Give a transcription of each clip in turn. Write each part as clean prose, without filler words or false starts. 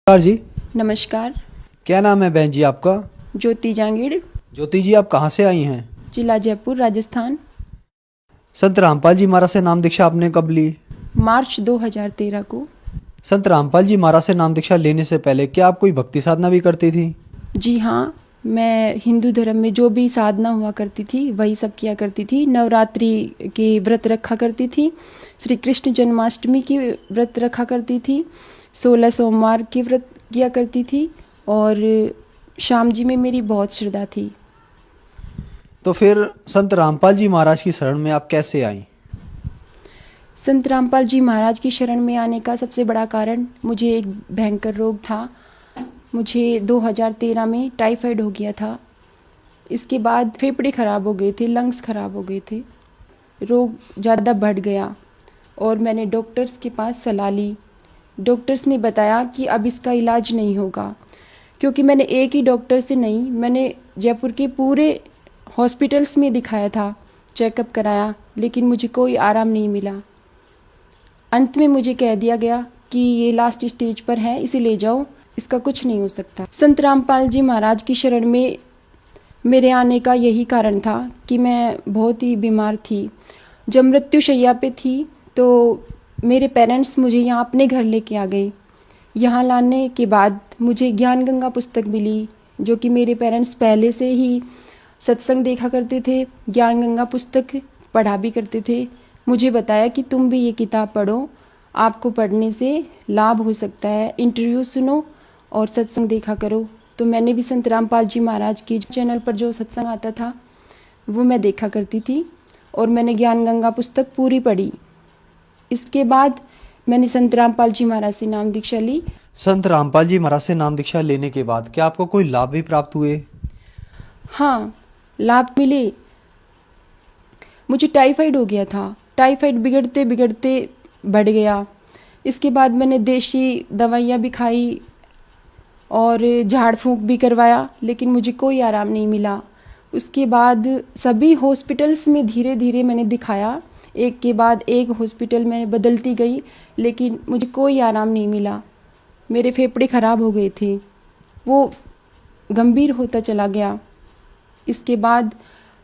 नमस्कार जी। नमस्कार। क्या नाम है बहन जी आपका? ज्योति जांगीड़। ज्योति जी, आप कहाँ से आई हैं? जिला जयपुर, राजस्थान। संत रामपाल जी महाराज से नाम दीक्षा आपने कब ली? मार्च 2013 को। संत रामपाल जी महाराज से नाम दीक्षा लेने से पहले क्या आप कोई भक्ति साधना भी करती थी? जी हाँ, मैं हिंदू धर्म में जो भी साधना हुआ करती थी वही सब किया करती थी। नवरात्रि के व्रत रखा करती थी, श्री कृष्ण जन्माष्टमी की व्रत रखा करती थी, 16 सोमवार के व्रत किया करती थी और श्याम जी में मेरी बहुत श्रद्धा थी। तो फिर संत रामपाल जी महाराज की शरण में आप कैसे आई? संत रामपाल जी महाराज की शरण में आने का सबसे बड़ा कारण, मुझे एक भयंकर रोग था। मुझे 2013 में टाइफाइड हो गया था। इसके बाद फेफड़े ख़राब हो गए थे, लंग्स ख़राब हो गए थे, रोग ज़्यादा बढ़ गया और मैंने डॉक्टर्स के पास सलाह ली। डॉक्टर्स ने बताया कि अब इसका इलाज नहीं होगा, क्योंकि मैंने एक ही डॉक्टर से नहीं, मैंने जयपुर के पूरे हॉस्पिटल्स में दिखाया था, चेकअप कराया, लेकिन मुझे कोई आराम नहीं मिला। अंत में मुझे कह दिया गया कि ये लास्ट स्टेज पर है, इसे ले जाओ, इसका कुछ नहीं हो सकता। संत रामपाल जी महाराज की शरण में मेरे आने का यही कारण था कि मैं बहुत ही बीमार थी। जब मृत्युशैया पे थी तो मेरे पेरेंट्स मुझे यहाँ अपने घर लेके आ गए। यहाँ लाने के बाद मुझे ज्ञान गंगा पुस्तक मिली, जो कि मेरे पेरेंट्स पहले से ही सत्संग देखा करते थे, ज्ञान गंगा पुस्तक पढ़ा भी करते थे। मुझे बताया कि तुम भी ये किताब पढ़ो, आपको पढ़ने से लाभ हो सकता है, इंटरव्यू सुनो और सत्संग देखा करो। तो मैंने भी संत रामपाल जी महाराज के चैनल पर जो सत्संग आता था वो मैं देखा करती थी और मैंने ज्ञान गंगा पुस्तक पूरी पढ़ी। इसके बाद मैंने संत रामपाल जी महाराज से नाम दीक्षा ली। संत रामपाल जी महाराज से नाम दीक्षा लेने के बाद क्या आपको कोई लाभ भी प्राप्त हुए? हाँ, लाभ मिले। मुझे टाइफाइड हो गया था, टाइफाइड बिगड़ते बिगड़ते बढ़ गया। इसके बाद मैंने देशी दवाइयाँ भी खाई और झाड़ फूंक भी करवाया, लेकिन मुझे कोई आराम नहीं मिला। उसके बाद सभी हॉस्पिटल्स में धीरे धीरे मैंने दिखाया, एक के बाद एक हॉस्पिटल में बदलती गई, लेकिन मुझे कोई आराम नहीं मिला। मेरे फेफड़े ख़राब हो गए थे, वो गंभीर होता चला गया। इसके बाद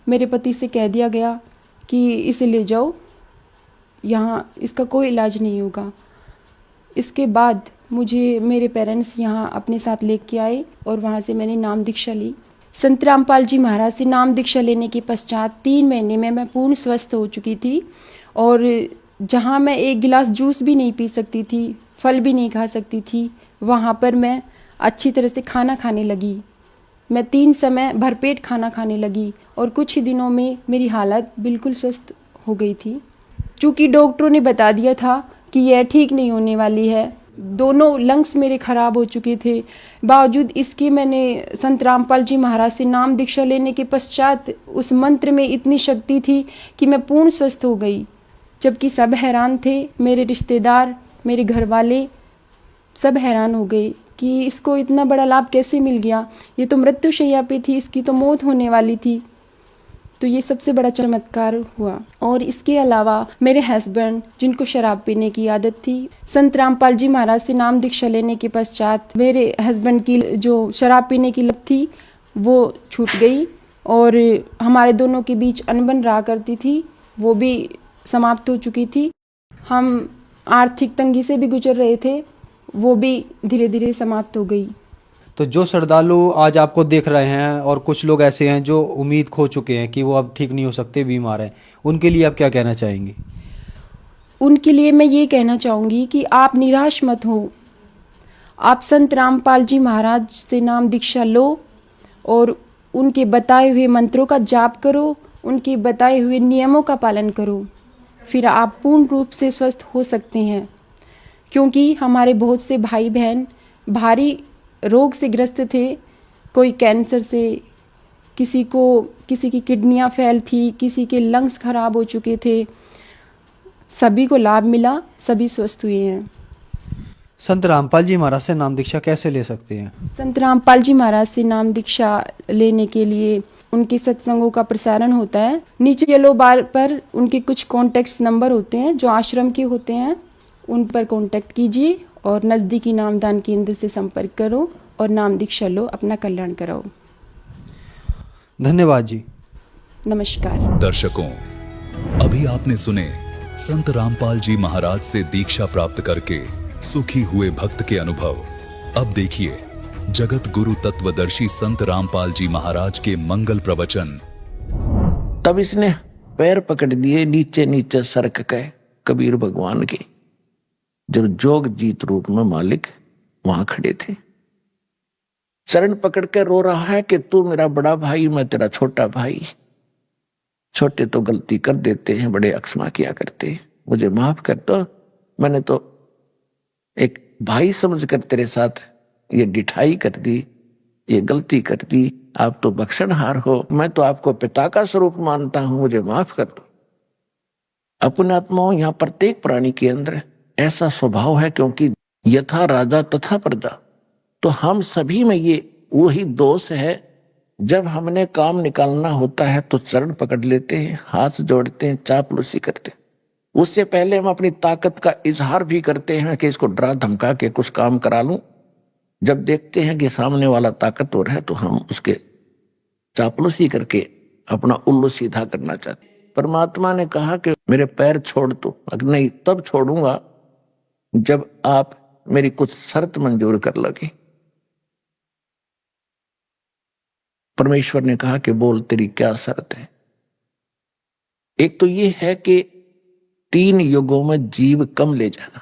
मेरे पति से कह दिया गया कि इसे ले जाओ, यहाँ इसका कोई इलाज नहीं होगा। इसके बाद मुझे मेरे पेरेंट्स यहाँ अपने साथ लेके आए और वहाँ से मैंने नाम दीक्षा ली। संत रामपाल जी महाराज से नाम दीक्षा लेने के पश्चात 3 महीने में मैं पूर्ण स्वस्थ हो चुकी थी और जहाँ मैं एक गिलास जूस भी नहीं पी सकती थी, फल भी नहीं खा सकती थी, वहाँ पर मैं अच्छी तरह से खाना खाने लगी। मैं 3 समय भरपेट खाना खाने लगी और कुछ ही दिनों में मेरी हालत बिल्कुल स्वस्थ हो गई थी। चूँकि डॉक्टरों ने बता दिया था कि यह ठीक नहीं होने वाली है, दोनों लंग्स मेरे ख़राब हो चुके थे, बावजूद इसके मैंने संत रामपाल जी महाराज से नाम दीक्षा लेने के पश्चात उस मंत्र में इतनी शक्ति थी कि मैं पूर्ण स्वस्थ हो गई। जबकि सब हैरान थे, मेरे रिश्तेदार, मेरे घर वाले सब हैरान हो गए कि इसको इतना बड़ा लाभ कैसे मिल गया, ये तो मृत्युशैया पे थी, इसकी तो मौत होने वाली थी। तो ये सबसे बड़ा चमत्कार हुआ। और इसके अलावा मेरे हस्बैंड, जिनको शराब पीने की आदत थी, संत रामपाल जी महाराज से नाम दीक्षा लेने के पश्चात मेरे हस्बैंड की जो शराब पीने की लत थी वो छूट गई और हमारे दोनों के बीच अनबन रहा करती थी, वो भी समाप्त हो चुकी थी। हम आर्थिक तंगी से भी गुजर रहे थे, वो भी धीरे धीरे समाप्त हो गई। तो जो श्रद्धालु आज आपको देख रहे हैं और कुछ लोग ऐसे हैं जो उम्मीद खो चुके हैं कि वो अब ठीक नहीं हो सकते, बीमार हैं, उनके लिए आप क्या कहना चाहेंगे? उनके लिए मैं ये कहना चाहूँगी कि आप निराश मत हो। आप संत रामपाल जी महाराज से नाम दीक्षा लो और उनके बताए हुए मंत्रों का जाप करो, उनके बताए हुए नियमों का पालन करो, फिर आप पूर्ण रूप से स्वस्थ हो सकते हैं। क्योंकि हमारे बहुत से भाई बहन भारी रोग से ग्रस्त थे, कोई कैंसर से, किसी की किडनियां फेल थी, किसी के लंग्स खराब हो चुके थे, सभी को लाभ मिला, सभी स्वस्थ हुए हैं। संत रामपाल जी महाराज से नाम दीक्षा कैसे ले सकते हैं? संत रामपाल जी महाराज से नाम दीक्षा लेने के लिए उनके सत्संगों का प्रसारण होता है। नीचे येलो बार पर उनके कुछ कॉन्टैक्ट नंबर होते हैं जो आश्रम के होते हैं, उन पर कॉन्टैक्ट कीजिए और नज़दीकी नामदान केंद्र से संपर्क करो और नाम दीक्षा लो, अपना कल्याण कराओ। धन्यवाद जी। नमस्कार। दर्शकों, अभी आपने सुने संत रामपाल जी महाराज से दीक्षा प्राप्त करके सुखी हुए भक्त के अनुभव। अब देखिए जगत गुरु तत्वदर्शी संत रामपाल जी महाराज के मंगल प्रवचन। तब इसने पैर पकड़ दिए, नीचे नीचे सरक गए कबीर भगवान के, जब जोग जीत रूप में मालिक वहां खड़े थे। चरण पकड़ के रो रहा है कि तू मेरा बड़ा भाई, मैं तेरा छोटा भाई। छोटे तो गलती कर देते हैं, बड़े अक्षमा किया करते हैं, मुझे माफ कर दो। मैंने तो एक भाई समझकर तेरे साथ ये डिठाई कर दी, ये गलती कर दी। आप तो बख्शनहार हो, मैं तो आपको पिता का स्वरूप मानता हूं, मुझे माफ कर दो। अपने आत्माओं, यहाँ प्रत्येक प्राणी के अंदर ऐसा स्वभाव है, क्योंकि यथा राजा तथा प्रजा। तो हम सभी में ये वही दोष है। जब हमने काम निकालना होता है तो चरण पकड़ लेते हैं, हाथ जोड़ते हैं, चापलूसी करते हैं। उससे पहले हम अपनी ताकत का इजहार भी करते हैं कि इसको डरा धमका के कुछ काम करा लूं। जब देखते हैं कि सामने वाला ताकतवर है तो हम उसके चापलूसी करके अपना उल्लू सीधा करना चाहते। परमात्मा ने कहा कि मेरे पैर छोड़ दो। नहीं, तब छोड़ूंगा जब आप मेरी कुछ शर्त मंजूर कर लगे। परमेश्वर ने कहा कि बोल, तेरी क्या शर्त है? एक तो ये है कि 3 युगों में जीव कम ले जाना,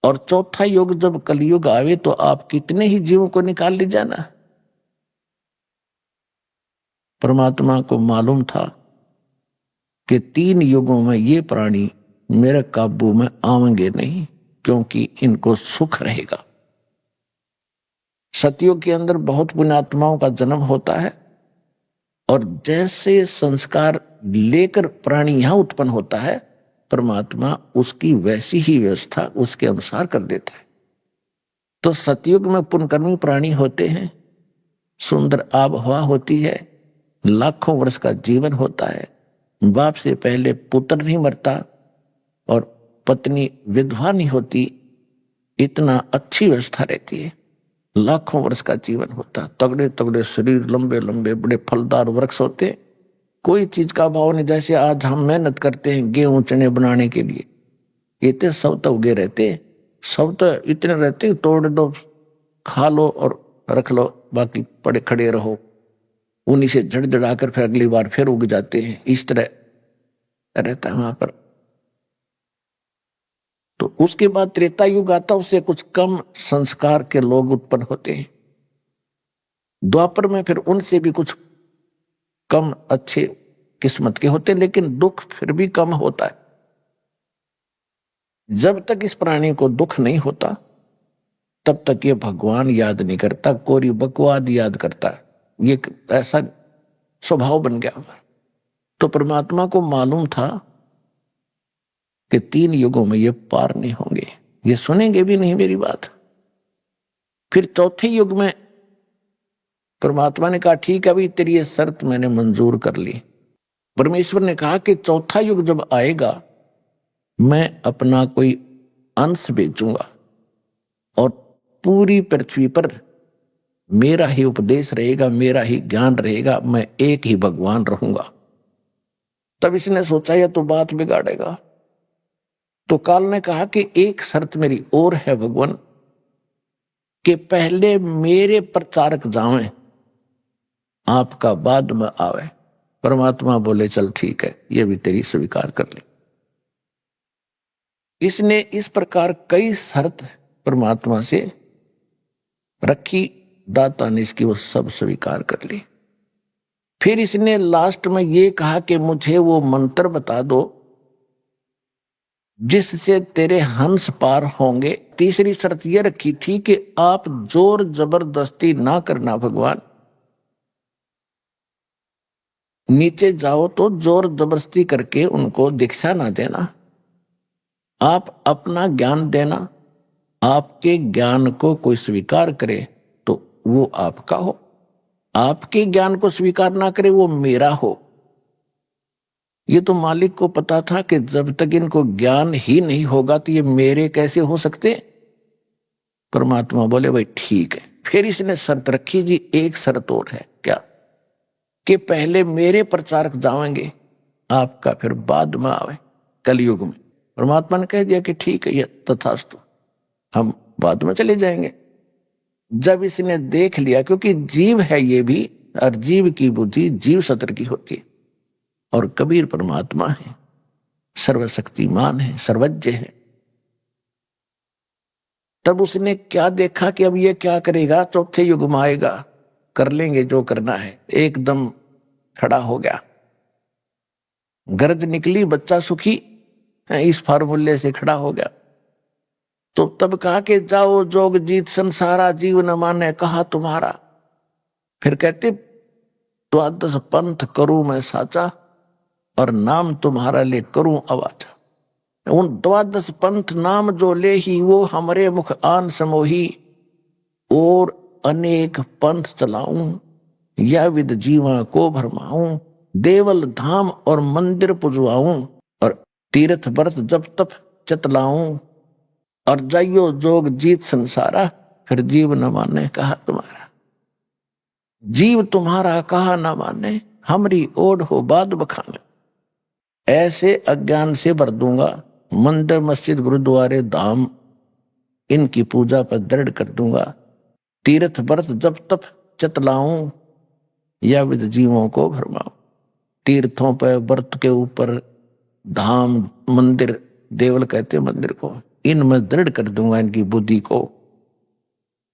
और चौथा युग जब कलयुग आवे तो आप कितने ही जीवों को निकाल ले जाना। परमात्मा को मालूम था कि 3 युगों में ये प्राणी मेरे काबू में आवेंगे नहीं, क्योंकि इनको सुख रहेगा। सतयुग के अंदर बहुत पुण्यात्माओं का जन्म होता है, और जैसे संस्कार लेकर प्राणी यहां उत्पन्न होता है, परमात्मा उसकी वैसी ही व्यवस्था उसके अनुसार कर देता है। तो सतयुग में पुण्यकर्मी प्राणी होते हैं, सुंदर आब हवा होती है, लाखों वर्ष का जीवन होता है, बाप से पहले पुत्र नहीं मरता और पत्नी विधवा नहीं होती, इतना अच्छी व्यवस्था रहती है, लाखों वर्ष का जीवन होता, तगड़े तगड़े शरीर, लंबे लंबे बड़े फलदार वृक्ष होते, कोई चीज का अभाव नहीं। जैसे आज हम मेहनत करते हैं गेहूं चने बनाने के लिए, इतने सब तो उगे रहते, सब तो इतने रहते, तोड़ दो, खा लो और रख लो, बाकी पड़े खड़े रहो, उन्हीं से जड़ कर फिर अगली बार फिर उग जाते हैं। इस तरह रहता है वहां पर। तो उसके बाद त्रेता युग आता, उससे कुछ कम संस्कार के लोग उत्पन्न होते हैं। द्वापर में फिर उनसे भी कुछ कम अच्छे किस्मत के होते, लेकिन दुख फिर भी कम होता है। जब तक इस प्राणी को दुख नहीं होता तब तक ये भगवान याद नहीं करता, कोरी बकवाद याद करता है। ये ऐसा स्वभाव बन गया। तो परमात्मा को मालूम था कि 3 युगों में ये पार नहीं होंगे, ये सुनेंगे भी नहीं मेरी बात। फिर चौथे युग में परमात्मा ने कहा ठीक है अभी तेरी ये शर्त मैंने मंजूर कर ली। परमेश्वर ने कहा कि चौथा युग जब आएगा मैं अपना कोई अंश भेजूंगा और पूरी पृथ्वी पर मेरा ही उपदेश रहेगा, मेरा ही ज्ञान रहेगा, मैं एक ही भगवान रहूंगा। तब इसने सोचा यह तो बात बिगाड़ेगा। तो काल ने कहा कि एक शर्त मेरी और है भगवान, कि पहले मेरे प्रचारक जावें, आपका बाद में आवे। परमात्मा बोले चल ठीक है, ये भी तेरी स्वीकार कर ले। इसने इस प्रकार कई शर्त परमात्मा से रखी, दाता ने इसकी वो सब स्वीकार कर ली। फिर इसने लास्ट में ये कहा कि मुझे वो मंत्र बता दो जिससे तेरे हंस पार होंगे। तीसरी शर्त यह रखी थी कि आप जोर जबरदस्ती ना करना भगवान, नीचे जाओ तो जोर जबरदस्ती करके उनको दीक्षा ना देना, आप अपना ज्ञान देना। आपके ज्ञान को कोई स्वीकार करे तो वो आपका हो, आपके ज्ञान को स्वीकार ना करे वो मेरा हो। ये तो मालिक को पता था कि जब तक इनको ज्ञान ही नहीं होगा तो ये मेरे कैसे हो सकते। परमात्मा बोले भाई ठीक है। फिर इसने शर्त रखी जी, एक शर्त और है। क्या? कि पहले मेरे प्रचारक जाएंगे, आपका फिर बाद में आवे कलयुग में। परमात्मा ने कह दिया कि ठीक है, ये तथास्तु, हम बाद में चले जाएंगे। जब इसने देख लिया, क्योंकि जीव है ये भी, और जीव की बुद्धि जीव सत्र की होती है, और कबीर परमात्मा है, सर्वशक्तिमान है, सर्वज्ञ है। तब उसने क्या देखा कि अब ये क्या करेगा, चौथे युग में आएगा, कर लेंगे जो करना है। एकदम खड़ा हो गया, गर्द निकली, बच्चा सुखी, इस फार्मूले से खड़ा हो गया। तो तब कहा कि जाओ जोग जीत संसारा, जीव न माने कहा तुम्हारा। फिर कहते द्वादश पंथ करूं मैं साचा, और नाम तुम्हारा ले करूं अवाचा। उन द्वादश पंथ नाम जो ले ही, वो हमरे मुख आन समोही। और अनेक पंथ चलाऊं, या विद जीवा को भरमाऊं। देवल धाम और मंदिर पुजवाऊं, और तीर्थ व्रत जब तप चतलाऊं। और जाइयो जोग जीत संसारा, फिर जीव न माने कहा तुम्हारा। जीव तुम्हारा कहा न माने, हमरी ओढ़ हो बाद बखाने। ऐसे अज्ञान से भर दूंगा, मंदिर मस्जिद गुरुद्वारे धाम इनकी पूजा पर दृढ़ कर दूंगा। तीर्थ व्रत जब तप चतलाऊं, या विद जीवों को भरमाऊं। तीर्थों पर, व्रत के ऊपर, धाम, मंदिर, देवल कहते मंदिर को, इनमें दृढ़ कर दूंगा इनकी बुद्धि को,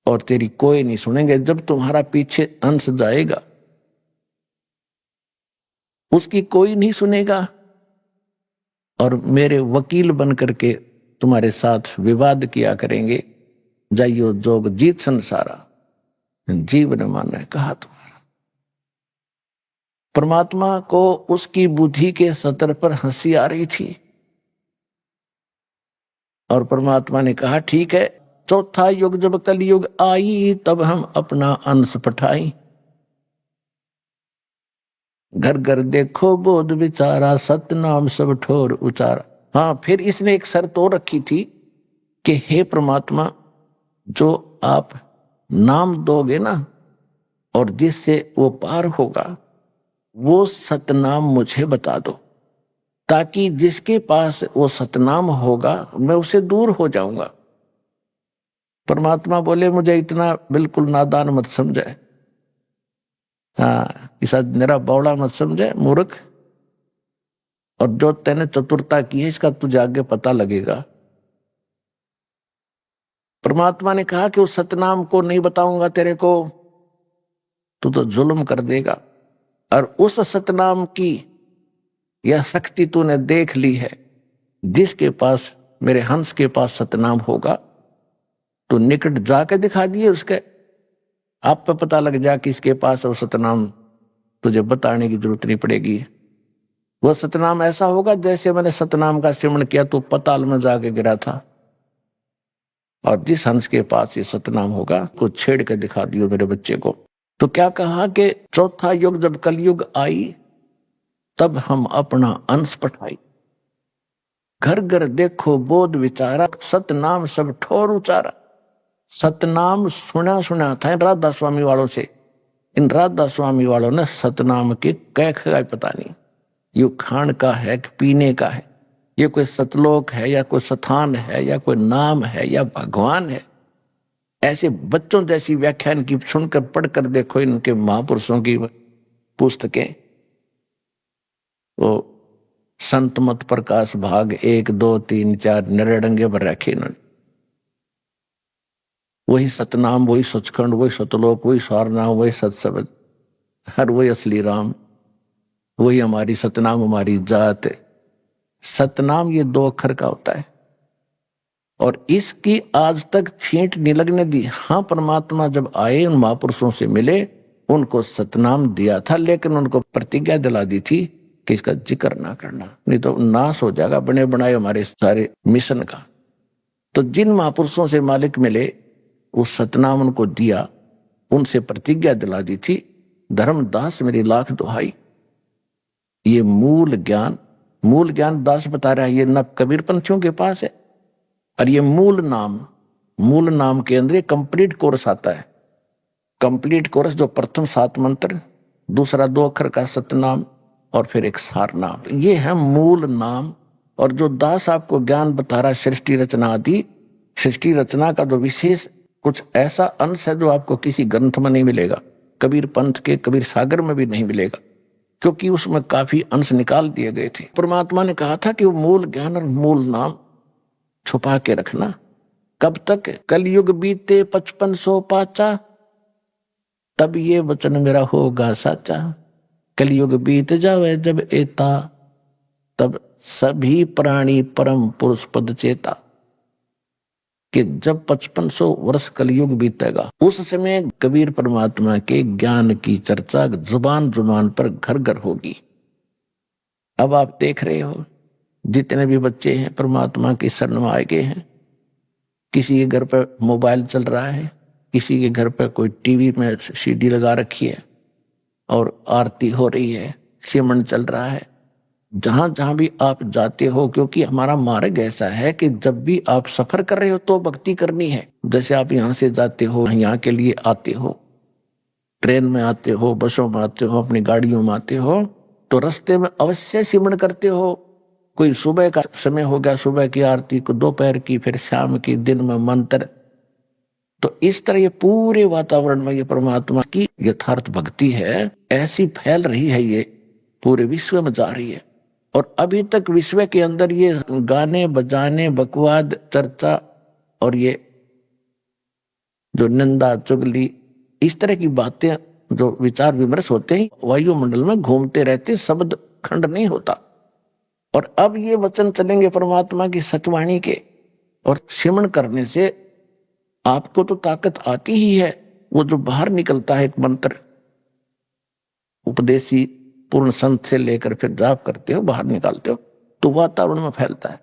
और तेरी कोई नहीं सुनेंगे। जब तुम्हारा पीछे अंश जाएगा, उसकी कोई नहीं सुनेगा, और मेरे वकील बन करके तुम्हारे साथ विवाद किया करेंगे। जाइयो जोग जीत संसारा, जीव न माने कहा तुम्हारा। परमात्मा को उसकी बुद्धि के सतर पर हंसी आ रही थी, और परमात्मा ने कहा ठीक है, चौथा युग जब कलयुग आई, तब हम अपना अंश पठाई। घर घर देखो बोध विचारा, सतनाम सब ठोर उचारा। हाँ, फिर इसने एक शर्त और रखी थी कि हे परमात्मा, जो आप नाम दोगे ना, और जिससे वो पार होगा, वो सतनाम मुझे बता दो, ताकि जिसके पास वो सतनाम होगा मैं उसे दूर हो जाऊंगा। परमात्मा बोले मुझे इतना बिल्कुल नादान मत समझे, हाँ, इसा मेरा बौड़ा मत समझे, मूर्ख। और जो तैने चतुरता की है, इसका तुझे आगे पता लगेगा। परमात्मा ने कहा कि उस सतनाम को नहीं बताऊंगा तेरे को, तू तो जुल्म कर देगा। और उस सतनाम की यह शक्ति तूने देख ली है, जिसके पास, मेरे हंस के पास सतनाम होगा, तो निकट जाकर दिखा दिए उसके, आप पे पता लग जा कि इसके पास वो सतनाम, तुझे बताने की जरूरत नहीं पड़ेगी। वह सतनाम ऐसा होगा जैसे मैंने सतनाम का सिमरण किया तो पताल में जाके गिरा था। और जिस हंस के पास ये सतनाम होगा, को छेड़ कर दिखा दियो मेरे बच्चे को। तो क्या कहा कि चौथा युग जब कलयुग आई, तब हम अपना अंश पठाई। घर घर देखो बोध विचारा, सतनाम सब ठोर उचारा। सतनाम सुना सुना था इन राधा स्वामी वालों से। इन राधा स्वामी वालों ने सतनाम के कैख का पता नहीं, ये खान का है कि पीने का है, ये कोई सतलोक है या कोई स्थान है या कोई नाम है या भगवान है। ऐसे बच्चों जैसी व्याख्यान की सुनकर पढ़कर देखो इनके महापुरुषों की पुस्तकें। वो संत मत प्रकाश भाग 1, 2, 3, 4 नरेडंगे पर रखे इन्होंने। वही सतनाम, वही सचखंड, वही सतलोक, वही सारनाम, वही सत्सबद, हर वही असली राम, वही हमारी सतनाम, हमारी जात। सतनाम ये 2 अक्षर का होता है, और इसकी आज तक छींट नहीं लगने दी। हाँ, परमात्मा जब आए, उन महापुरुषों से मिले, उनको सतनाम दिया था, लेकिन उनको प्रतिज्ञा दिला दी थी कि इसका जिक्र ना करना, नहीं तो नाश हो जाएगा बने बनाए हमारे सारे मिशन का। तो जिन महापुरुषों से मालिक मिले, उस सतनाम उनको दिया, उनसे प्रतिज्ञा दिला दी थी, धर्मदास मेरी लाख दुहाई, ये मूल ज्ञान दास बता रहा है, ये न कबीर पंथियों के पास है। और ये मूल नाम के अंदर कंप्लीट कोर्स आता है। कंप्लीट कोर्स जो प्रथम 7 मंत्र, दूसरा 2 अक्षर का सतनाम और फिर एक सार नाम, ये है मूल नाम। और जो दास आपको ज्ञान बता रहा है सृष्टि रचना आदि, सृष्टि रचना का जो विशेष कुछ ऐसा अंश है जो आपको किसी ग्रंथ में नहीं मिलेगा, कबीर पंथ के कबीर सागर में भी नहीं मिलेगा, क्योंकि उसमें काफी अंश निकाल दिए गए थे। परमात्मा ने कहा था कि वो मूल ज्ञान और मूल नाम छुपा के रखना। कब तक? कलयुग बीते 5500 पाचा, तब ये वचन मेरा होगा साचा। कलयुग बीत जावे जब एता, तब सभी प्राणी परम पुरुष पद चेता। कि जब 5500 वर्ष कलयुग बीतेगा, उस समय कबीर परमात्मा के ज्ञान की चर्चा जुबान जुबान पर घर घर होगी। अब आप देख रहे हो जितने भी बच्चे हैं परमात्मा की शरण में आए गए हैं, किसी के घर पर मोबाइल चल रहा है, किसी के घर पर कोई टीवी में सीडी लगा रखी है और आरती हो रही है, सिमरन चल रहा है। जहां जहां भी आप जाते हो, क्योंकि हमारा मार्ग ऐसा है कि जब भी आप सफर कर रहे हो तो भक्ति करनी है। जैसे आप यहाँ से जाते हो, यहाँ के लिए आते हो, ट्रेन में आते हो, बसों में आते हो, अपनी गाड़ियों में आते हो, तो रास्ते में अवश्य सिमरन करते हो। कोई सुबह का समय हो गया, सुबह की आरती को, दोपहर की, फिर शाम की, दिन में मंत्र। तो इस तरह ये पूरे वातावरण में ये परमात्मा की यथार्थ भक्ति है, ऐसी फैल रही है, ये पूरे विश्व में जा रही है। और अभी तक विश्व के अंदर ये गाने बजाने, बकवाद, चर्चा और ये जो निंदा चुगली, इस तरह की बातें, जो विचार विमर्श होते हैं, वायुमंडल में घूमते रहते, शब्द खंड नहीं होता। और अब ये वचन चलेंगे परमात्मा की सचवाणी के, और सिमरन करने से आपको तो ताकत आती ही है। वो जो बाहर निकलता है एक मंत्र, उपदेशी पूर्ण संत से लेकर फिर जाप करते हो, बाहर निकालते हो, तो वातावरण में फैलता है।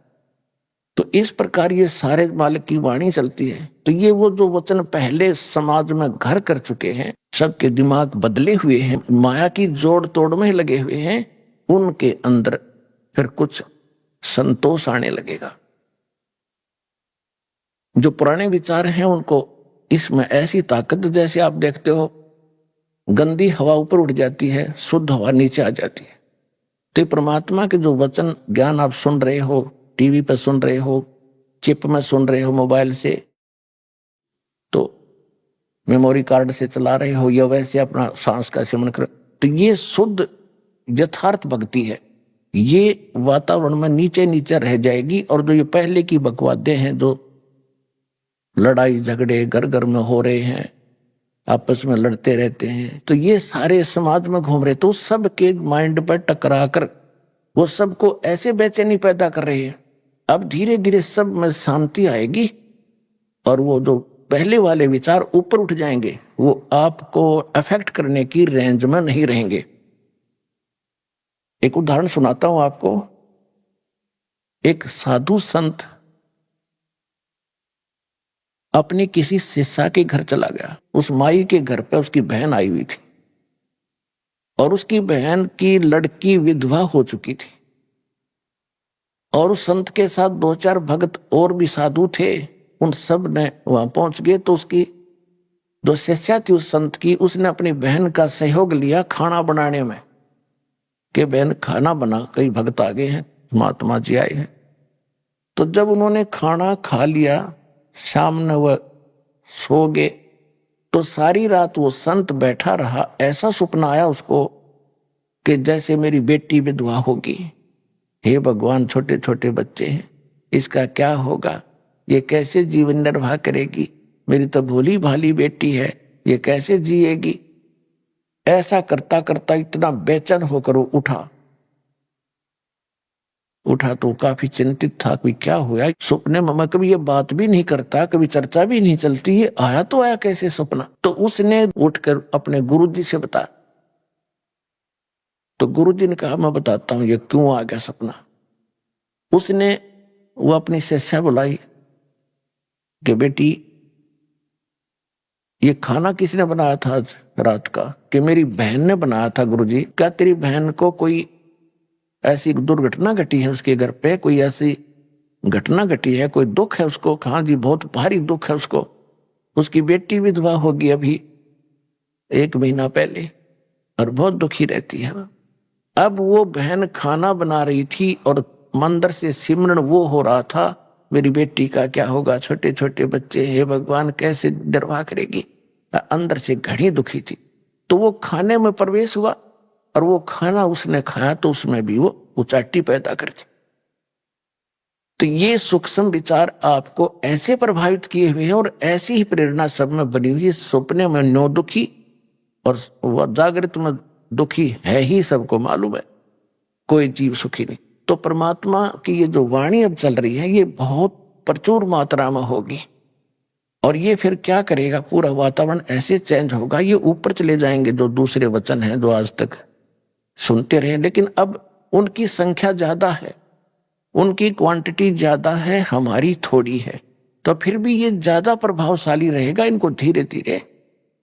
तो इस प्रकार ये सारे मालिक की वाणी चलती है। तो ये वो जो वचन पहले समाज में घर कर चुके हैं, सबके दिमाग बदले हुए हैं, माया की जोड़ तोड़ में लगे हुए हैं, उनके अंदर फिर कुछ संतोष आने लगेगा। जो पुराने विचार हैं उनको इसमें ऐसी ताकत, जैसे आप देखते हो गंदी हवा ऊपर उठ जाती है, शुद्ध हवा नीचे आ जाती है। तो परमात्मा के जो वचन ज्ञान आप सुन रहे हो, टीवी पर सुन रहे हो, चिप में सुन रहे हो, मोबाइल से, तो मेमोरी कार्ड से चला रहे हो, या वैसे अपना सांस का सिमरन कर, तो ये शुद्ध यथार्थ भक्ति है। ये वातावरण में नीचे नीचे रह जाएगी। और जो ये पहले की बकवादें हैं, जो लड़ाई झगड़े घर घर में हो रहे हैं, आपस में लड़ते रहते हैं, तो ये सारे समाज में घूम रहे, तो सबके माइंड पर टकरा कर वो सबको ऐसे बेचैनी पैदा कर रही है। अब धीरे धीरे सब में शांति आएगी और वो जो पहले वाले विचार ऊपर उठ जाएंगे, वो आपको अफेक्ट करने की रेंज में नहीं रहेंगे। एक उदाहरण सुनाता हूं आपको। एक साधु संत अपनी किसी शिष्या के घर चला गया। उस माई के घर पे उसकी बहन आई हुई थी और उसकी बहन की लड़की विधवा हो चुकी थी। और उस संत के साथ 2-4 भक्त और भी साधु थे। उन सब ने वहां पहुंच गए तो उसकी जो शिष्या थी उस संत की, उसने अपनी बहन का सहयोग लिया खाना बनाने में, कि बहन खाना बना, कई भक्त आ गए हैं, महात्मा जी आए हैं। तो जब उन्होंने खाना खा लिया, शाम ने वह सो गए, तो सारी रात वो संत बैठा रहा। ऐसा सपना आया उसको कि जैसे मेरी बेटी विधवा होगी। हे भगवान, छोटे छोटे बच्चे हैं, इसका क्या होगा, ये कैसे जीवन निर्वाह करेगी, मेरी तो भोली भाली बेटी है, ये कैसे जिएगी। ऐसा करता करता इतना बेचैन होकर वो उठा तो काफी चिंतित था कि क्या हुआ। सपने में मैं कभी ये बात भी नहीं करता, कभी चर्चा भी नहीं चलती, ये आया तो आया कैसे सपना। तो उसने उठकर अपने गुरुजी से बताया। तो गुरुजी ने कहा मैं बताता हूं ये क्यों आ गया सपना। उसने वो अपनी शिष्या बुलाई कि बेटी ये खाना किसने बनाया था आज रात का? कि मेरी बहन ने बनाया था गुरुजी। क्या तेरी बहन को कोई ऐसी दुर्घटना घटी है उसके घर पे, कोई ऐसी घटना घटी है, कोई दुख है उसको, हाँ जी बहुत भारी दुख है उसको। उसकी बेटी विधवा होगी अभी 1 महीना पहले और बहुत दुखी रहती है। अब वो बहन खाना बना रही थी और मंदिर से सिमरन वो हो रहा था, मेरी बेटी का क्या होगा, छोटे छोटे बच्चे, हे भगवान कैसे निर्वाह करेगी। अंदर से घड़ी दुखी थी। तो वो खाने में प्रवेश हुआ और वो खाना उसने खाया तो उसमें भी वो उचाटी पैदा कर दी। तो ये सूक्ष्म विचार आपको ऐसे प्रभावित किए हुए हैं और ऐसी ही प्रेरणा सब में बनी हुई है। सपने में नो दुखी और वह जागृत में दुखी है ही, सबको मालूम है, कोई जीव सुखी नहीं। तो परमात्मा की ये जो वाणी अब चल रही है ये बहुत प्रचुर मात्रा में होगी और ये फिर क्या करेगा, पूरा वातावरण ऐसे चेंज होगा, ये ऊपर चले जाएंगे जो दूसरे वचन हैं जो आज तक सुनते रहे, लेकिन अब उनकी संख्या ज्यादा है, उनकी क्वांटिटी ज्यादा है, हमारी थोड़ी है, तो फिर भी ये ज्यादा प्रभावशाली रहेगा। इनको धीरे धीरे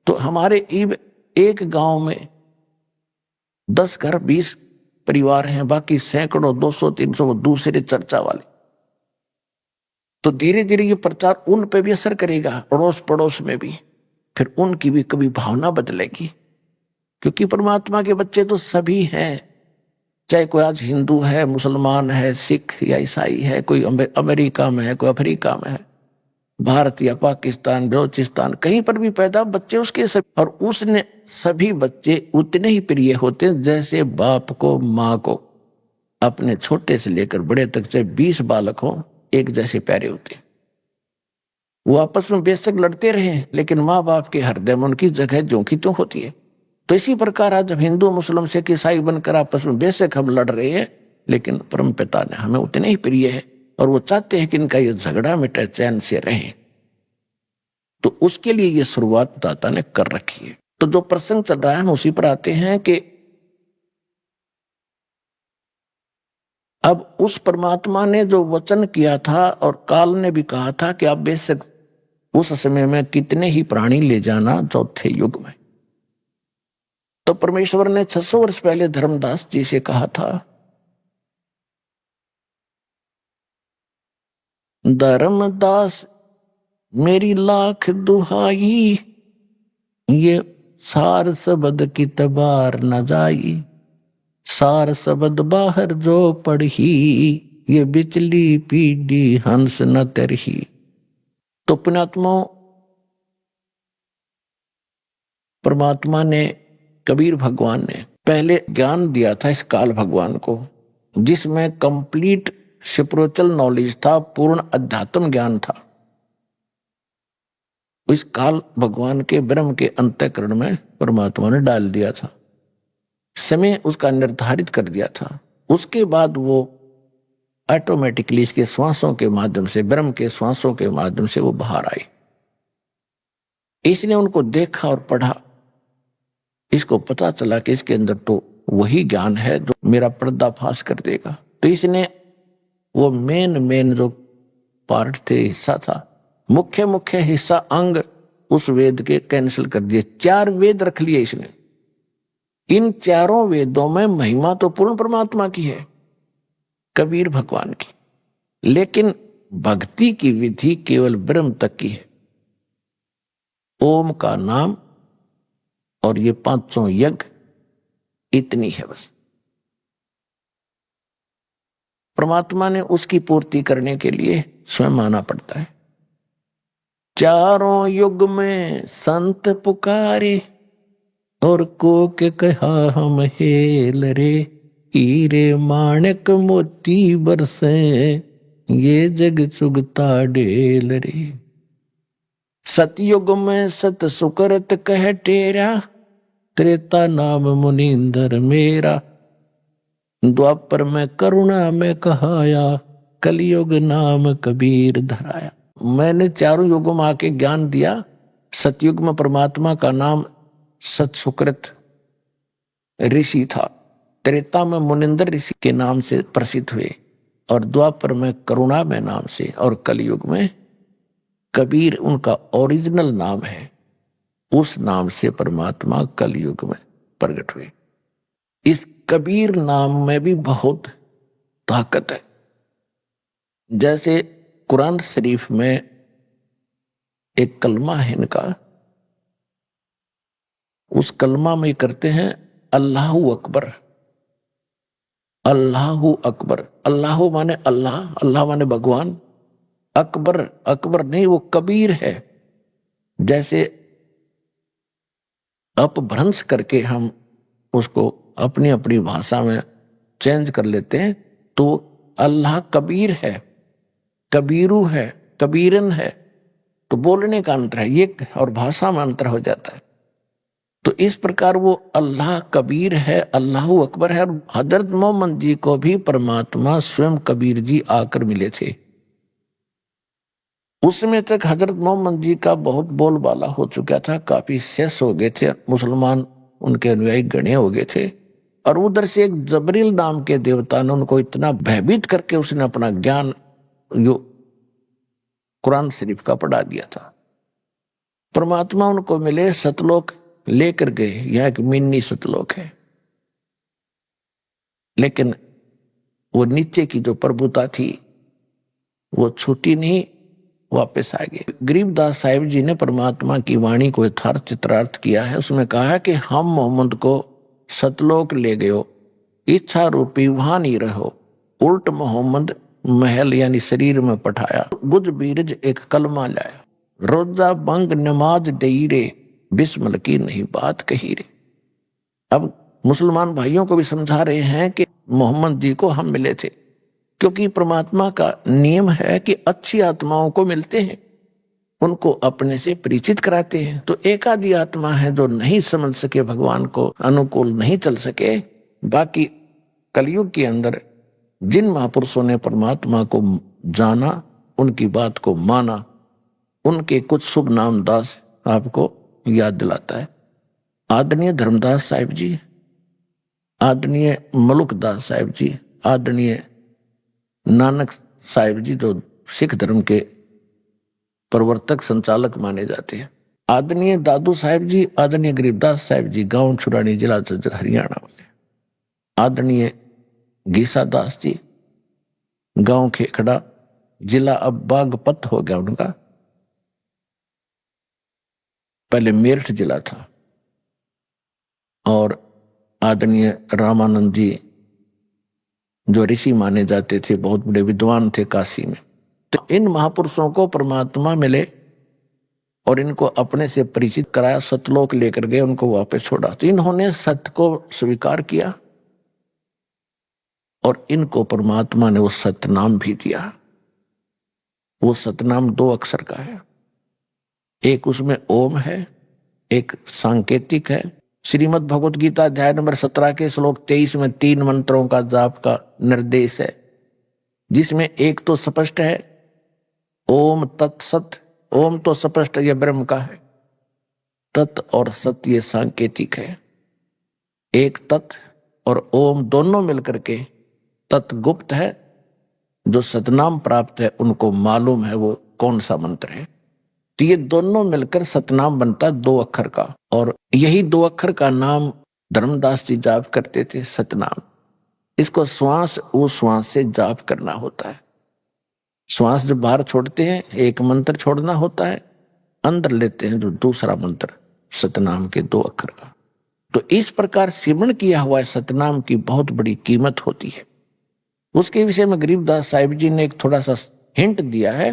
तो हमारे एक गांव में 10 घर 20 परिवार हैं, बाकी सैकड़ों 200-300 दूसरे चर्चा वाले। तो धीरे धीरे ये प्रचार उन पे भी असर करेगा, अड़ोस पड़ोस में भी, फिर उनकी भी कभी भावना बदलेगी। क्योंकि परमात्मा के बच्चे तो सभी हैं, चाहे कोई आज हिंदू है, मुसलमान है, सिख या ईसाई है, कोई अमेरिका में है, कोई अफ्रीका में है, भारत या पाकिस्तान, बलोचिस्तान, कहीं पर भी पैदा बच्चे उसके सब, और उसने सभी बच्चे उतने ही प्रिय होते हैं जैसे बाप को माँ को अपने छोटे से लेकर बड़े तक, चाहे 20 बालक हो, एक जैसे प्यारे होते हैं। वो आपस में बेशक लड़ते रहे लेकिन माँ बाप के हृदय में उनकी जगह ज्यों की त्यों होती है। तो इसी प्रकार आज जब हिंदू मुस्लिम सिख ईसाई बनकर आपस में बेशक हम लड़ रहे हैं, लेकिन परम पिता ने हमें उतने ही प्रिय है और वो चाहते हैं कि इनका ये झगड़ा मिटे, चैन से रहे। तो उसके लिए ये शुरुआत दाता ने कर रखी है। तो जो प्रसंग चल रहा है हम उसी पर आते हैं कि अब उस परमात्मा ने जो वचन किया था और काल ने भी कहा था कि आप बेशक उस समय में कितने ही प्राणी ले जाना चौथे युग में, तो परमेश्वर ने 600 वर्ष पहले धर्मदास जी से कहा था, धर्मदास मेरी लाख दुहाई, ये सार सबद की तबार न जाई, सार सबद बाहर जो पढ़ी, ये बिचली पीढ़ी हंस न तरही। तो पुण्यात्मा परमात्मा ने, कबीर भगवान ने पहले ज्ञान दिया था इस काल भगवान को, जिसमें कंप्लीट स्पिरिचुअल नॉलेज था, पूर्ण अध्यात्म ज्ञान था। इस काल भगवान के ब्रह्म के अंतःकरण में परमात्मा ने डाल दिया था, समय उसका निर्धारित कर दिया था। उसके बाद वो ऑटोमेटिकली इसके श्वासों के माध्यम से, ब्रह्म के श्वासों के माध्यम से वो बाहर आई। इसने उनको देखा और पढ़ा, इसको पता चला कि इसके अंदर तो वही ज्ञान है जो मेरा पर्दाफाश कर देगा। तो इसने वो मेन जो पार्ट थे, हिस्सा था, मुख्य हिस्सा, अंग उस वेद के कैंसिल कर दिए। 4 वेद रख लिए इसने। इन चारों वेदों में महिमा तो पूर्ण परमात्मा की है, कबीर भगवान की, लेकिन भक्ति की विधि केवल ब्रह्म तक की है। ओम का नाम और ये 500 यज्ञ, इतनी है बस। परमात्मा ने उसकी पूर्ति करने के लिए स्वयं आना पड़ता है। चारों युग में संत पुकारे और को के कहा हम हेल रे, हीरे माणक मोती बरसे, ये जग चुगता ढेल रे। सतयुग में सत सुकरत कह टेरा, त्रेता नाम मुनींदर मेरा, द्वापर में करुणा में कहाया, कलयुग नाम कबीर धराया। मैंने चारों युगों में आके ज्ञान दिया। सतयुग में परमात्मा का नाम सत सुकृत ऋषि था, त्रेता में मुनिंदर ऋषि के नाम से प्रसिद्ध हुए, और द्वापर में करुणा में नाम से, और कलयुग में कबीर उनका ओरिजिनल नाम है। उस नाम से परमात्मा कलयुग में प्रकट हुए। इस कबीर नाम में भी बहुत ताकत है। जैसे कुरान शरीफ में एक कलमा है इनका, उस कलमा में करते हैं अल्लाहू अकबर। अल्लाहू अकबर, अल्लाह माने अल्लाह, अल्लाह माने भगवान, अकबर अकबर नहीं, वो कबीर है। जैसे अपभ्रंश करके हम उसको अपनी अपनी भाषा में चेंज कर लेते हैं, तो अल्लाह कबीर है, कबीरू है, कबीरन है। तो बोलने का अंतर है ये, और भाषा में अंतर हो जाता है। तो इस प्रकार वो अल्लाह कबीर है, अल्लाह अकबर है। और हजरत मोहम्मद जी को भी परमात्मा स्वयं कबीर जी आकर मिले थे। उसमें तक हजरत मोहम्मद जी का बहुत बोलबाला हो चुका था, काफी शेष हो गए थे, मुसलमान उनके अनुयायी गणे हो गए थे। और उधर से एक जबरील नाम के देवता ने उनको इतना भयभीत करके उसने अपना ज्ञान जो कुरान शरीफ का पढ़ा दिया था। परमात्मा उनको मिले, सतलोक लेकर गए। यह एक मिनी सतलोक है, लेकिन वो नीचे की जो प्रभुता थी वो छूटी नहीं, वापस आ गए। गरीबदास साहिब जी ने परमात्मा की वाणी को यथार्थ चित्रार्थ किया है। उसमें कहा है कि हम मोहम्मद को सतलोक ले गयो, इच्छा रूपी वहां नहीं रहो, उल्ट मोहम्मद महल यानी शरीर में पठाया। गुज बीरज एक कलमा लाया, रोजा बंग नमाज दई रे, बिस्मिल की नहीं बात कही रे। अब मुसलमान भाइयों को भी समझा रहे हैं कि मोहम्मद जी को हम मिले थे, क्योंकि परमात्मा का नियम है कि अच्छी आत्माओं को मिलते हैं, उनको अपने से परिचित कराते हैं। तो एक आधी आत्मा है जो नहीं समझ सके, भगवान को अनुकूल नहीं चल सके। बाकी कलयुग के अंदर जिन महापुरुषों ने परमात्मा को जाना, उनकी बात को माना, उनके कुछ शुभ नाम दास आपको याद दिलाता है। आदरणीय धर्मदास साहिब जी, आदरणीय मलुकदास साहिब जी, आदरणीय नानक साहिब जी जो सिख धर्म के प्रवर्तक संचालक माने जाते हैं, आदरणीय दादू साहिब जी, आदरणीय गरीबदास साहिब जी, गांव छुरानी, जिला झज्जर हरियाणा वाले, आदरणीय गीसा दास जी, गांव खेखड़ा, जिला अब बागपत हो गया उनका, पहले मेरठ जिला था। और आदरणीय रामानंद जी जो ऋषि माने जाते थे, बहुत बड़े विद्वान थे काशी में। तो इन महापुरुषों को परमात्मा मिले और इनको अपने से परिचित कराया, सतलोक लेकर गए, उनको वापस छोड़ा। तो इन्होंने सत्य को स्वीकार किया और इनको परमात्मा ने वो सतनाम भी दिया। वो सतनाम 2 अक्षर का है, एक उसमें ओम है, एक सांकेतिक है। श्रीमद् भगवत गीता अध्याय नंबर 17 के श्लोक 23 में 3 मंत्रों का जाप का निर्देश है, जिसमें एक तो स्पष्ट है ओम तत्सत। ओम तो स्पष्ट ये ब्रह्म का है, तत् और सत ये सांकेतिक है। एक तत् और ओम दोनों मिलकर के तत् गुप्त है, जो सतनाम प्राप्त है उनको मालूम है वो कौन सा मंत्र है। तो ये दोनों मिलकर सतनाम बनता 2 अक्षर का, और यही 2 अक्षर का नाम धर्मदास जी जाप करते थे, सतनाम। इसको श्वास वो श्वास से जाप करना होता है। श्वास जब बाहर छोड़ते हैं एक मंत्र छोड़ना होता है, अंदर लेते हैं जो दूसरा मंत्र सतनाम के 2 अक्षर का। तो इस प्रकार सिमरण किया हुआ है सतनाम की बहुत बड़ी कीमत होती है। उसके विषय में गरीबदास साहिब जी ने एक थोड़ा सा हिंट दिया है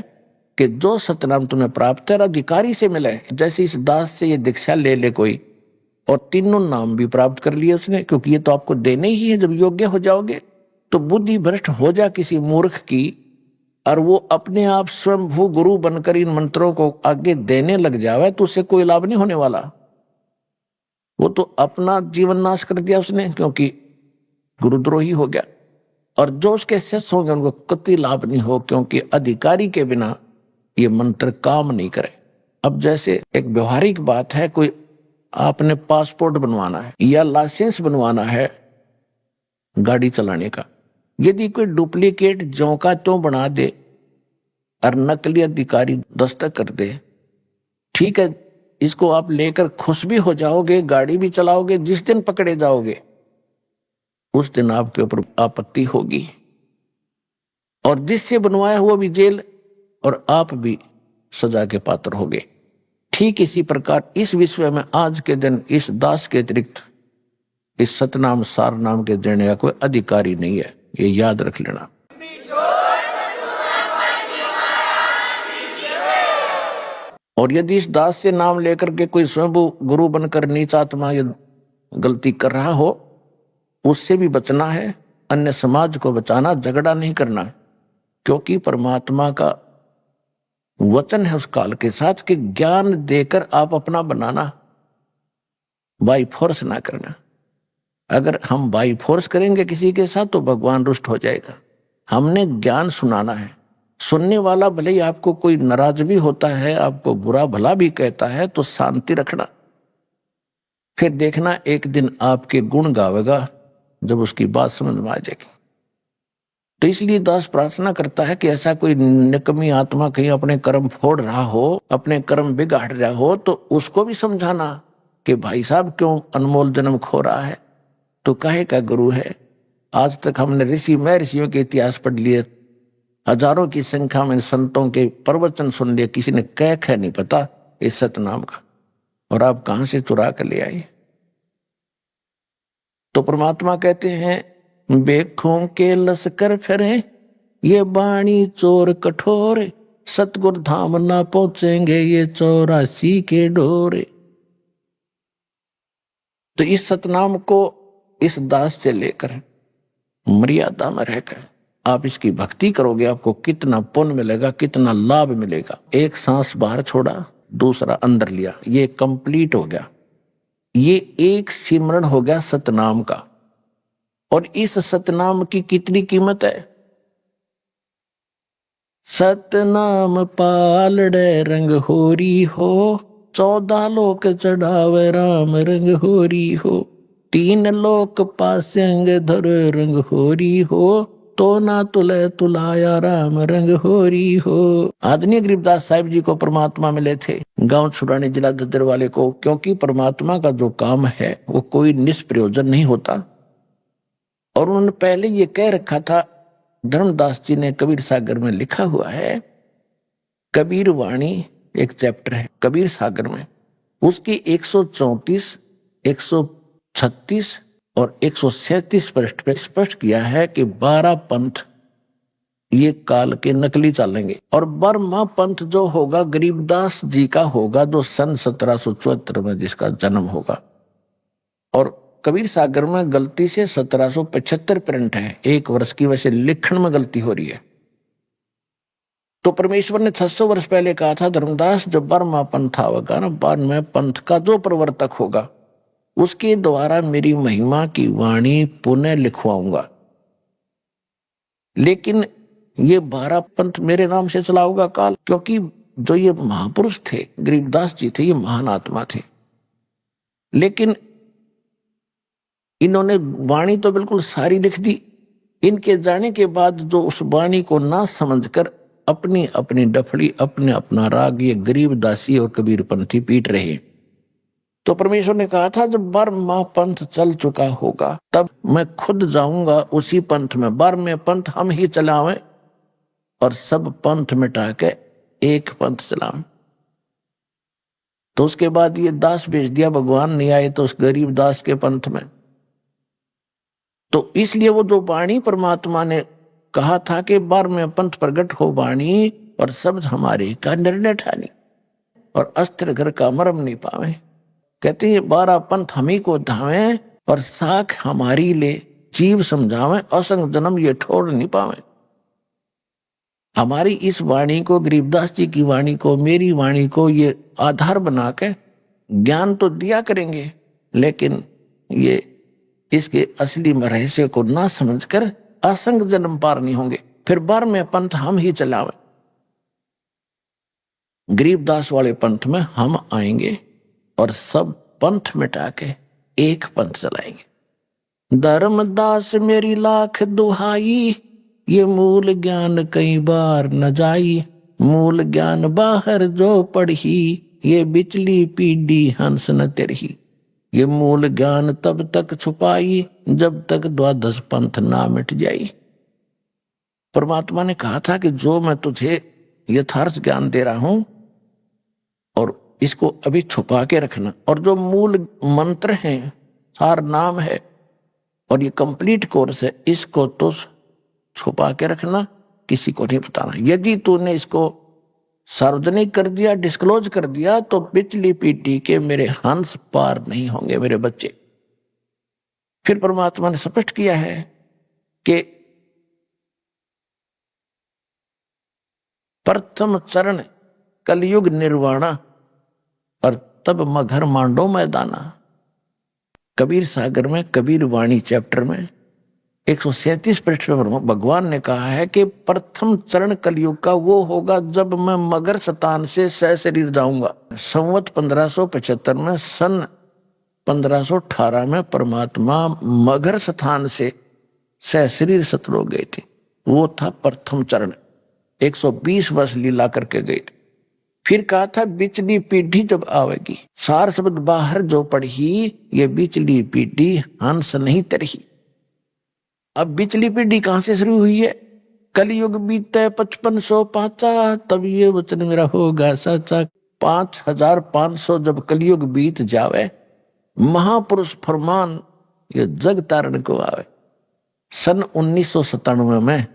कि जो सतनाम तुम्हें प्राप्त है अधिकारी से मिला है। जैसे इस दास से ये दीक्षा ले ले कोई, और तीनों नाम भी प्राप्त कर लिए उसने, क्योंकि ये तो आपको देने ही है। जब योग्य हो जाओगे तो बुद्धि भ्रष्ट हो जा किसी मूर्ख की, और वो अपने आप स्वयंभू गुरु बनकर इन मंत्रों को आगे देने लग जावे, तो उससे कोई लाभ नहीं होने वाला। वो तो अपना जीवन नाश कर दिया उसने, क्योंकि गुरुद्रोही हो गया। और जो उसके शिष्य होंगे उनको कतई लाभ नहीं हो, क्योंकि अधिकारी के बिना ये मंत्र काम नहीं करे। अब जैसे एक व्यवहारिक बात है, कोई आपने पासपोर्ट बनवाना है या लाइसेंस बनवाना है गाड़ी चलाने का, यदि कोई डुप्लीकेट ज्यों का त्यों बना दे और नकली अधिकारी दस्तक कर दे, ठीक है, इसको आप लेकर खुश भी हो जाओगे, गाड़ी भी चलाओगे। जिस दिन पकड़े जाओगे उस दिन आपके ऊपर आपत्ति होगी, और जिससे बनवाया हुआ भी जेल और आप भी सजा के पात्र होगे। ठीक इसी प्रकार इस विश्व में आज के दिन इस दास के अतिरिक्त इस सतनाम सार नाम के देने का कोई अधिकारी नहीं है, ये याद रख लेना। और यदि इस दास से नाम लेकर के कोई स्वयं गुरु बनकर नीच आत्मा ये गलती कर रहा हो, उससे भी बचना है, अन्य समाज को बचाना, झगड़ा नहीं करना, क्योंकि परमात्मा का वचन है उस काल के साथ कि ज्ञान देकर आप अपना बनाना, बाई फोर्स ना करना। अगर हम बाई फोर्स करेंगे किसी के साथ तो भगवान रुष्ट हो जाएगा। हमने ज्ञान सुनाना है। सुनने वाला भले ही आपको कोई नाराज भी होता है, आपको बुरा भला भी कहता है, तो शांति रखना, फिर देखना एक दिन आपके गुण गावेगा जब उसकी बात समझ में आ जाएगी। तो इसलिए दास प्रार्थना करता है कि ऐसा कोई निकम्मी आत्मा कहीं अपने कर्म फोड़ रहा हो, अपने कर्म बिगाड़ रहा हो, तो उसको भी समझाना कि भाई साहब क्यों अनमोल जन्म खो रहा है, तो काहे का गुरु है। आज तक हमने ऋषि महर्षियों के इतिहास पढ़ लिए, हजारों की संख्या में संतों के प्रवचन सुन लिए, किसी ने कह नहीं पता इस सतनाम का, और आप कहां से चुरा कर ले आए। तो परमात्मा कहते हैं बेखों के लश्कर फिरे ये बाणी चोर कठोर, सतगुर धाम ना पहुंचेंगे ये 84 के डोरे। तो इस सतनाम को इस दास से लेकर मर्यादा में रहकर आप इसकी भक्ति करोगे, आपको कितना पुण्य मिलेगा, कितना लाभ मिलेगा। एक सांस बाहर छोड़ा, दूसरा अंदर लिया, ये कंप्लीट हो गया। ये एक सिमरण हो गया सतनाम का। और इस सतनाम की कितनी कीमत है? सतनाम पालड़े रंग होरी हो, 14 लोक चढ़ावे राम रंग होरी हो, 3 लोक पास्यंग धर रंग होरी हो, तो ना तुले तुलाया राम रंग होरी हो। आदरणीय गरीबदास साहिब जी को परमात्मा मिले थे, गांव छुड़ाने जिला दद्दर वाले को, क्योंकि परमात्मा का जो काम है वो कोई निष्प्रयोजन नहीं होता। और उन्होंने पहले ये कह रखा था, धर्मदास जी ने कबीर सागर में लिखा हुआ है, कबीर वाणी एक चैप्टर है कबीर सागर में, उसकी 134, 136 और 137 पृष्ठ पे स्पष्ट किया है कि 12 पंथ ये काल के नकली चलेंगे, और 12वां पंथ जो होगा गरीबदास जी का होगा, जो सन 1774 में जिसका जन्म होगा। और कबीर सागर में गलती से 1775 प्रिंट है, 1 वर्ष की वजह से लिखण में गलती हो रही है। तो परमेश्वर ने 600 वर्ष पहले कहा था, धर्मदास जब 12वां पंथ आवेगा ना, 12वें पंथ का जो प्रवर्तक होगा उसके द्वारा मेरी महिमा की वाणी पुनः लिखवाऊंगा। लेकिन ये 12 पंथ मेरे नाम से चला होगा काल, क्योंकि जो ये महापुरुष थे गरीबदास जी थे, ये महान आत्मा थे, लेकिन इन्होंने वाणी तो बिल्कुल सारी लिख दी। इनके जाने के बाद जो उस वाणी को ना समझकर अपनी अपनी डफड़ी, अपने अपना राग ये गरीबदासी और कबीरपंथी पीट रहे। तो परमेश्वर ने कहा था जब 12वां पंथ चल चुका होगा तब मैं खुद जाऊंगा उसी पंथ में, 12वें पंथ हम ही चलावें और सब पंथ मिटा के एक पंथ चलावें। तो उसके बाद ये दास भेज दिया, भगवान नहीं आए तो उस गरीब दास के पंथ में। तो इसलिए वो जो वाणी परमात्मा ने कहा था कि 12वें पंथ प्रगट हो वाणी और शब्द हमारे का निर्णय ठानी, और अस्त्र घर का मरम नहीं पावे। कहते हैं 12 पंथ हम ही को धावे और साख हमारी ले जीव समझावे, असंग जन्म ये ठोर नहीं पावे। हमारी इस वाणी को, गरीबदास जी की वाणी को, मेरी वाणी को ये आधार बना के ज्ञान तो दिया करेंगे, लेकिन ये इसके असली रहस्य को ना समझकर असंग जन्म पार नहीं होंगे। फिर 12वें पंथ हम ही चलावे, गरीबदास वाले पंथ में हम आएंगे और सब पंथ मिटा के एक पंथ चलाएंगे। धर्मदास मेरी लाख दुहाई, ये मूल ज्ञान कई बार न जाई, मूल ज्ञान बाहर जो पढ़ी, ये बिचली पीढ़ी हंस न तेरही। ये मूल ज्ञान तब तक छुपाई जब तक द्वादश पंथ ना मिट जाई। परमात्मा ने कहा था कि जो मैं तुझे यथार्थ ज्ञान दे रहा हूं और इसको अभी छुपा के रखना, और जो मूल मंत्र हैं, सार नाम है और ये कंप्लीट कोर्स है, इसको तो छुपा के रखना, किसी को नहीं बताना। यदि तूने इसको सार्वजनिक कर दिया, डिस्क्लोज कर दिया, तो पिछली पीढ़ी के मेरे हंस पार नहीं होंगे, मेरे बच्चे। फिर परमात्मा ने स्पष्ट किया है कि प्रथम चरण कलयुग निर्वाणा और तब मगर मांडो मैदाना। कबीर सागर में, कबीर वाणी चैप्टर में 137 पृष्ठ पर भगवान ने कहा है कि प्रथम चरण कलयुग का वो होगा जब मैं मगर स्थान से सशरीर जाऊंगा। संवत 1575 में, सन 1518 में परमात्मा मगर स्थान से सशरीर सतलोक गए थे। वो था प्रथम चरण, 120 वर्ष लीला करके गए थे। फिर कहा था बिचली पीढ़ी जब आवेगी, सार शब्द बाहर जो पढ़ी, ये बिचली पीढ़ी हंस नहीं तरही। अब बिचली पीढ़ी कहां से शुरू हुई है? कलयुग बीते 5500 पाचा, तब ये वचन मेरा होगा सच्चा। 5500 जब कलयुग बीत जावे, महापुरुष फरमान ये जग तारण को आवे। सन 1997 में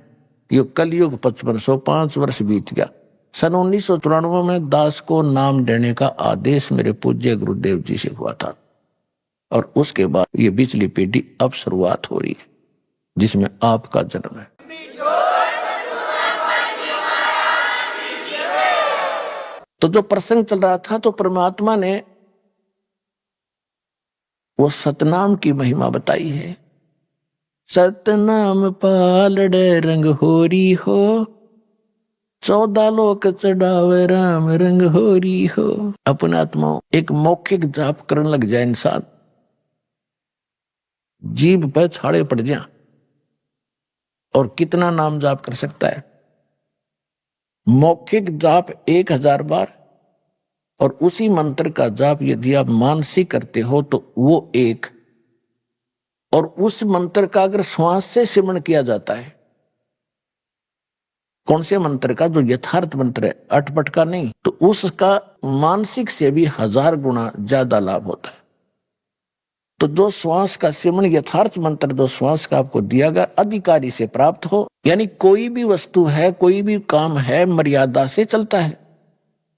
ये कलयुग 5505 वर्ष बीत गया। सन 1993 में दास को नाम देने का आदेश मेरे पूज्य गुरुदेव जी से हुआ था, और उसके बाद ये पिछली पीढ़ी अब शुरुआत हो रही है, जिसमें आपका जन्म है। तो जो प्रसंग चल रहा था, तो परमात्मा ने वो सतनाम की महिमा बताई है। सतनाम पालड़े रंग होरी हो, 14 लोक चढ़ावे राम रंग होरी हो। अपने आत्मा एक मौखिक जाप करने लग जाए इंसान, जीभ पे छाड़े पड़ जाए, और कितना नाम जाप कर सकता है? मौखिक जाप 1000 बार, और उसी मंत्र का जाप यदि आप मानसिक करते हो तो वो 1, और उस मंत्र का अगर श्वास से सिमरण किया जाता है, कौन से मंत्र का? जो यथार्थ मंत्र है, अटपट का नहीं, तो उसका मानसिक से भी 1000 गुना ज्यादा लाभ होता है। तो जो श्वास का सिमरण, यथार्थ मंत्र जो श्वास का आपको दिया गया अधिकारी से प्राप्त हो, यानी कोई भी वस्तु है, कोई भी काम है, मर्यादा से चलता है।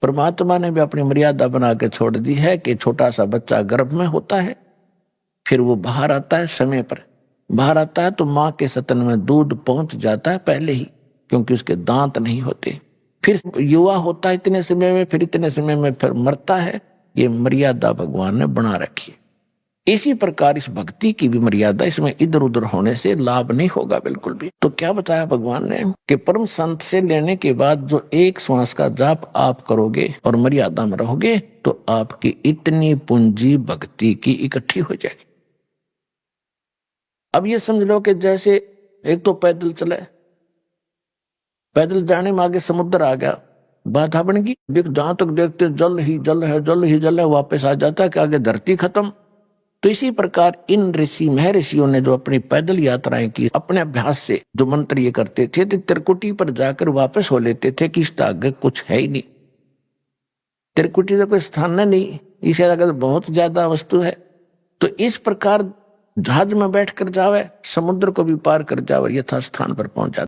परमात्मा ने भी अपनी मर्यादा बना के छोड़ दी है कि छोटा सा बच्चा गर्भ में होता है, फिर वो बाहर आता है, समय पर बाहर आता है, तो माँ के स्तन में दूध पहुंच जाता है पहले ही, क्योंकि उसके दांत नहीं होते। फिर युवा होता है इतने समय में, फिर इतने समय में फिर मरता है। ये मर्यादा भगवान ने बना रखी है। इसी प्रकार इस भक्ति की भी मर्यादा, इसमें इधर उधर होने से लाभ नहीं होगा बिल्कुल भी। तो क्या बताया भगवान ने कि परम संत से लेने के बाद जो एक श्वास का जाप आप करोगे और मर्यादा में रहोगे, तो आपकी इतनी पूंजी भक्ति की इकट्ठी हो जाएगी। अब ये समझ लो कि जैसे एक तो पैदल चले, पैदल जाने में आगे समुद्र आ गया, बाधा बन गई, जहां तक देखते जल ही जल है, जल ही जल है, वापस आ जाता है कि आगे धरती खत्म। तो इसी प्रकार इन ऋषि महर्षियों ने जो अपनी पैदल यात्राएं की, अपने अभ्यास से जो मंत्र ये करते थे, तो त्रिकुटी पर जाकर वापस हो लेते थे कि इससे आगे कुछ है ही नहीं। त्रिकुटी का कोई स्थान नहीं, इसे अगर बहुत ज्यादा वस्तु है। तो इस प्रकार जहाज में बैठ कर जावे, समुद्र को भी पार कर जावे, यथा स्थान पर पहुंच जाता।